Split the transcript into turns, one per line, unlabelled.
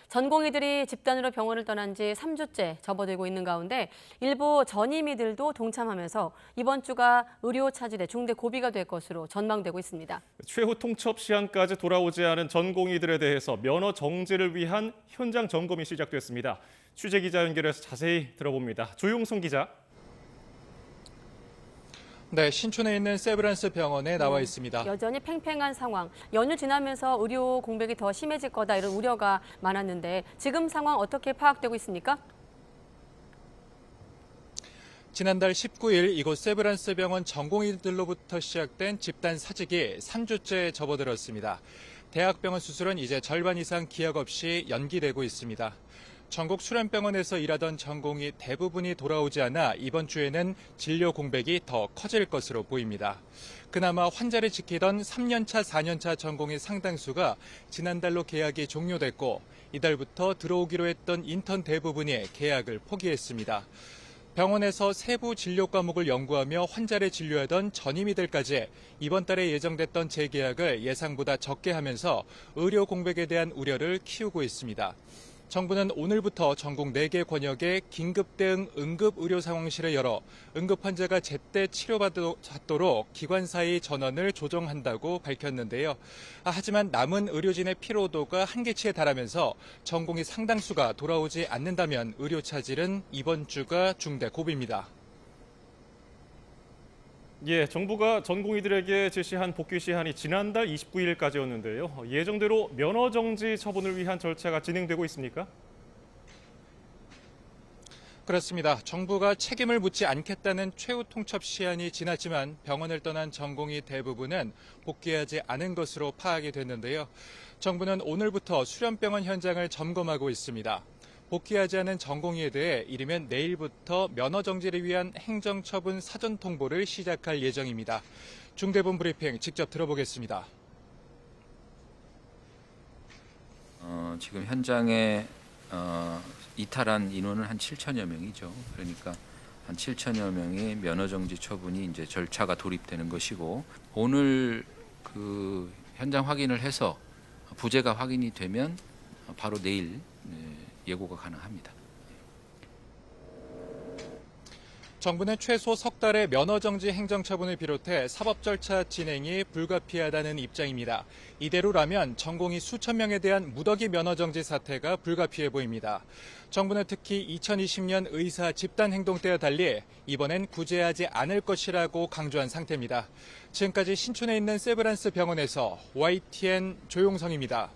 전공의들이 집단으로 병원을 떠난 지 3주째 접어들고 있는 가운데 일부 전임의들도 동참하면서 이번 주가 의료 차질의 중대 고비가 될 것으로 전망되고 있습니다.
최후 통첩 시한까지 돌아오지 않은 전공의들에 대해서 면허 정지를 위한 현장 점검이 시작됐습니다. 취재 기자 연결해서 자세히 들어봅니다. 조용성 기자.
네, 신촌에 있는 세브란스 병원에 나와 있습니다.
여전히 팽팽한 상황. 연휴 지나면서 의료 공백이 더 심해질 거다 이런 우려가 많았는데 지금 상황 어떻게 파악되고 있습니까?
지난달 19일 이곳 세브란스 병원 전공의들로부터 시작된 집단 사직이 3주째 접어들었습니다. 대학병원 수술은 이제 절반 이상 기약 없이 연기되고 있습니다. 전국 수련병원에서 일하던 전공의 대부분이 돌아오지 않아 이번 주에는 진료 공백이 더 커질 것으로 보입니다. 그나마 환자를 지키던 3년차, 4년차 전공의 상당수가 지난달로 계약이 종료됐고 이달부터 들어오기로 했던 인턴 대부분이 계약을 포기했습니다. 병원에서 세부 진료 과목을 연구하며 환자를 진료하던 전임의들까지 이번 달에 예정됐던 재계약을 예상보다 적게 하면서 의료 공백에 대한 우려를 키우고 있습니다. 정부는 오늘부터 전국 4개 권역에 긴급 대응 응급 의료 상황실을 열어 응급 환자가 제때 치료받도록 기관사의 전원을 조정한다고 밝혔는데요. 하지만 남은 의료진의 피로도가 한계치에 달하면서 전공의 상당수가 돌아오지 않는다면 의료 차질은 이번 주가 중대 고비입니다.
예, 정부가 전공의들에게 제시한 복귀 시한이 지난달 29일까지였는데요. 예정대로 면허 정지 처분을 위한 절차가 진행되고 있습니까?
그렇습니다. 정부가 책임을 묻지 않겠다는 최후 통첩 시한이 지났지만 병원을 떠난 전공의 대부분은 복귀하지 않은 것으로 파악이 됐는데요. 정부는 오늘부터 수련병원 현장을 점검하고 있습니다. 복귀하지 않은 전공의에 대해 이르면 내일부터 면허 정지를 위한 행정처분 사전 통보를 시작할 예정입니다. 중대본 브리핑 직접 들어보겠습니다.
지금 현장에 이탈한 인원은 한 7천여 명이죠. 그러니까 한 7천여 명의 면허 정지 처분이 이제 절차가 돌입되는 것이고 오늘 그 현장 확인을 해서 부재가 확인이 되면 바로 내일 예고가 가능합니다.
정부는 최소 석 달의 면허 정지 행정처분을 비롯해 사법 절차 진행이 불가피하다는 입장입니다. 이대로라면 전공의 수천 명에 대한 무더기 면허 정지 사태가 불가피해 보입니다. 정부는 특히 2020년 의사 집단 행동 때와 달리 이번엔 구제하지 않을 것이라고 강조한 상태입니다. 지금까지 신촌에 있는 세브란스 병원에서 YTN 조용성입니다.